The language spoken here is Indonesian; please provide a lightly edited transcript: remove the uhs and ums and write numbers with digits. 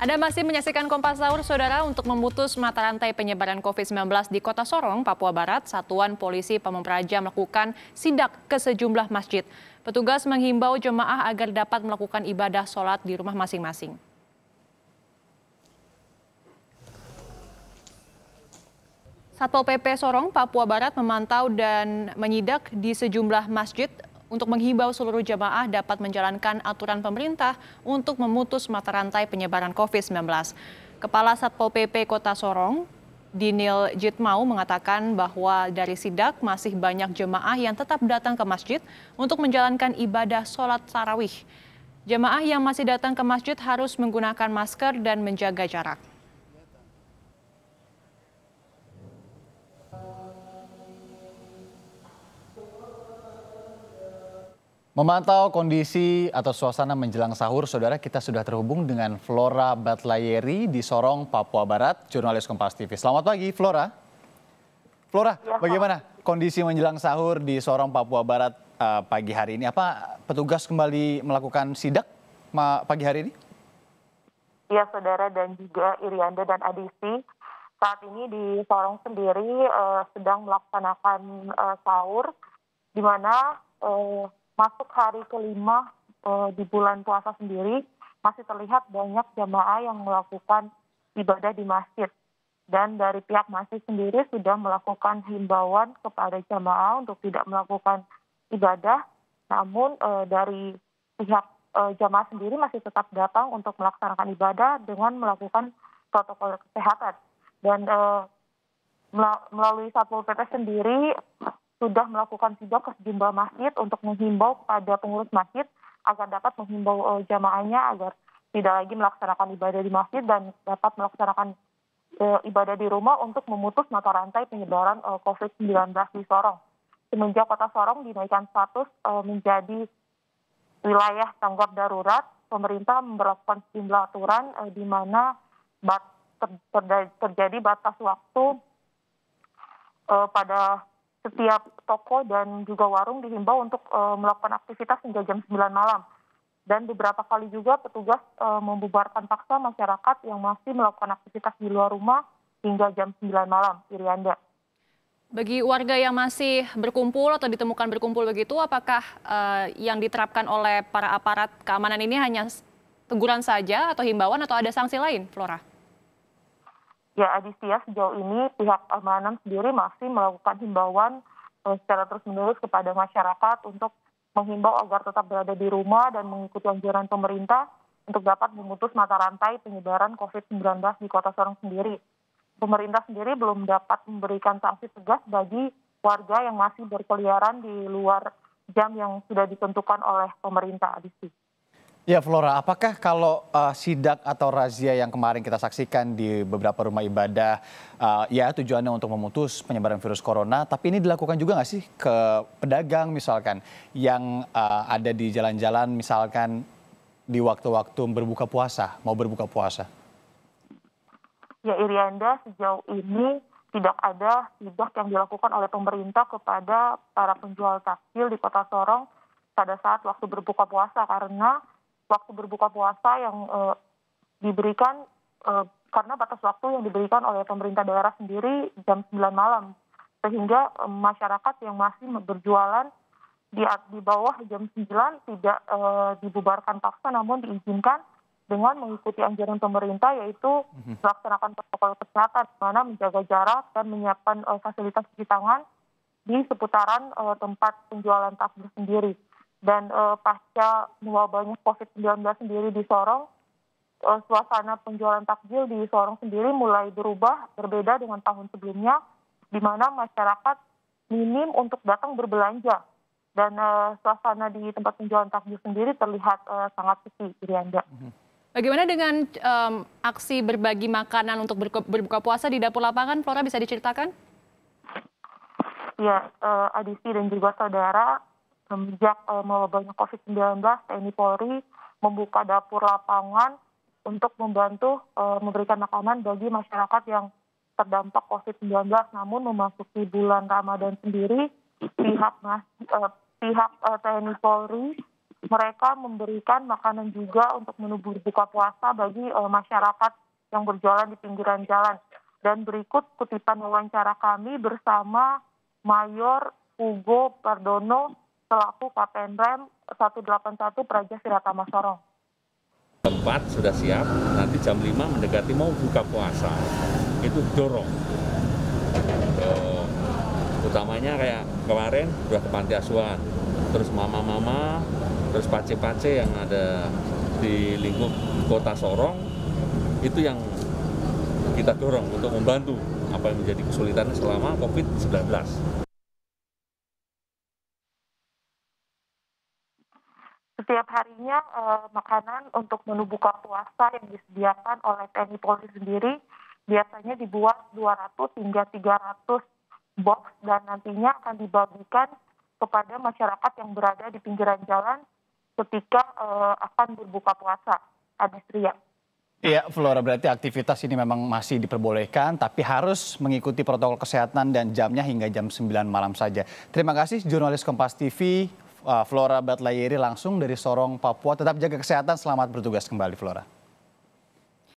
Anda masih menyaksikan Kompas Sahur, Saudara. Untuk memutus mata rantai penyebaran COVID-19 di Kota Sorong, Papua Barat, Satuan Polisi Pamung Praja melakukan sidak ke sejumlah masjid. Petugas menghimbau jemaah agar dapat melakukan ibadah sholat di rumah masing-masing. Satpol PP Sorong, Papua Barat memantau dan menyidak di sejumlah masjid untuk menghimbau seluruh jemaah dapat menjalankan aturan pemerintah untuk memutus mata rantai penyebaran COVID-19. Kepala Satpol PP Kota Sorong, Dinil Jitmau, mengatakan bahwa dari sidak masih banyak jemaah yang tetap datang ke masjid untuk menjalankan ibadah sholat tarawih. Jemaah yang masih datang ke masjid harus menggunakan masker dan menjaga jarak. Memantau kondisi atau suasana menjelang sahur, Saudara, kita sudah terhubung dengan Flora Batlayeri di Sorong, Papua Barat, jurnalis Kompas TV. Selamat pagi, Flora. Flora, bagaimana kondisi menjelang sahur di Sorong, Papua Barat pagi hari ini? Apa petugas kembali melakukan sidak pagi hari ini? Ya, Saudara, dan juga Irianda dan Adisi. Saat ini di Sorong sendiri sedang melaksanakan sahur, di mana masuk hari kelima di bulan puasa sendiri, masih terlihat banyak jamaah yang melakukan ibadah di masjid. Dan dari pihak masjid sendiri sudah melakukan himbauan kepada jamaah untuk tidak melakukan ibadah. Namun dari pihak jamaah sendiri masih tetap datang untuk melaksanakan ibadah dengan melakukan protokol kesehatan. Dan melalui Satpol PP sendiri sudah melakukan sidak ke sejumlah masjid untuk menghimbau kepada pengurus masjid agar dapat menghimbau jamaahnya agar tidak lagi melaksanakan ibadah di masjid dan dapat melaksanakan ibadah di rumah untuk memutus mata rantai penyebaran COVID-19 di Sorong. Semenjak Kota Sorong dinaikkan status menjadi wilayah tanggap darurat, pemerintah memberlakukan sejumlah aturan di mana terjadi batas waktu pada setiap toko dan juga warung dihimbau untuk melakukan aktivitas hingga jam 9 malam. Dan beberapa kali juga petugas membubarkan paksa masyarakat yang masih melakukan aktivitas di luar rumah hingga jam 9 malam. Irianda. Bagi warga yang masih berkumpul atau ditemukan berkumpul begitu, apakah yang diterapkan oleh para aparat keamanan ini hanya teguran saja atau himbauan atau ada sanksi lain, Flora? Ya, Aditya, sejauh ini pihak keamanan sendiri masih melakukan himbauan secara terus-menerus kepada masyarakat untuk menghimbau agar tetap berada di rumah dan mengikuti anjuran pemerintah untuk dapat memutus mata rantai penyebaran COVID-19 di Kota Sorong sendiri. Pemerintah sendiri belum dapat memberikan sanksi tegas bagi warga yang masih berkeliaran di luar jam yang sudah ditentukan oleh pemerintah, Aditya. Ya, Flora, apakah kalau sidak atau razia yang kemarin kita saksikan di beberapa rumah ibadah, ya tujuannya untuk memutus penyebaran virus corona, tapi ini dilakukan juga nggak sih ke pedagang misalkan yang ada di jalan-jalan misalkan di waktu-waktu berbuka puasa, mau berbuka puasa? Ya, Irianda, sejauh ini tidak ada sidak yang dilakukan oleh pemerintah kepada para penjual takjil di Kota Sorong pada saat waktu berbuka puasa, karena waktu berbuka puasa yang diberikan karena batas waktu yang diberikan oleh pemerintah daerah sendiri jam 9 malam. Sehingga masyarakat yang masih berjualan di bawah jam 9 tidak dibubarkan paksa, namun diizinkan dengan mengikuti anjuran pemerintah, yaitu melaksanakan protokol kesehatan, di mana menjaga jarak dan menyiapkan fasilitas cuci tangan di seputaran tempat penjualan takjil sendiri. Dan pasca mewabahnya COVID-19 sendiri di Sorong, suasana penjualan takjil di Sorong sendiri mulai berubah, berbeda dengan tahun sebelumnya, di mana masyarakat minim untuk datang berbelanja. Dan suasana di tempat penjualan takjil sendiri terlihat sangat sepi, Irianda. Bagaimana dengan aksi berbagi makanan untuk berbuka puasa di dapur lapangan, Flora, bisa diceritakan? Ya, Adisi dan juga saudara, sejak mewabahnya COVID-19, TNI Polri membuka dapur lapangan untuk membantu memberikan makanan bagi masyarakat yang terdampak COVID-19. Namun memasuki bulan Ramadan sendiri, pihak TNI Polri mereka memberikan makanan juga untuk menu berbuka puasa bagi masyarakat yang berjualan di pinggiran jalan. Dan berikut kutipan wawancara kami bersama Mayor Hugo Pardono selaku Kapendrem 181 Praja Siratama Sorong. Tempat sudah siap, nanti jam 5 mendekati mau buka puasa, itu dorong. Utamanya kayak kemarin udah ke panti asuhan, terus mama-mama, terus pace-pace yang ada di lingkup kota Sorong, itu yang kita dorong untuk membantu apa yang menjadi kesulitannya selama COVID-19. Setiap harinya makanan untuk menu buka puasa yang disediakan oleh TNI Polri sendiri biasanya dibuat 200 hingga 300 box dan nantinya akan dibagikan kepada masyarakat yang berada di pinggiran jalan ketika akan berbuka puasa. Adistria. Iya, Flora, berarti aktivitas ini memang masih diperbolehkan, tapi harus mengikuti protokol kesehatan dan jamnya hingga jam 9 malam saja. Terima kasih jurnalis Kompas TV, Flora Batlayeri langsung dari Sorong, Papua. Tetap jaga kesehatan, selamat bertugas kembali, Flora.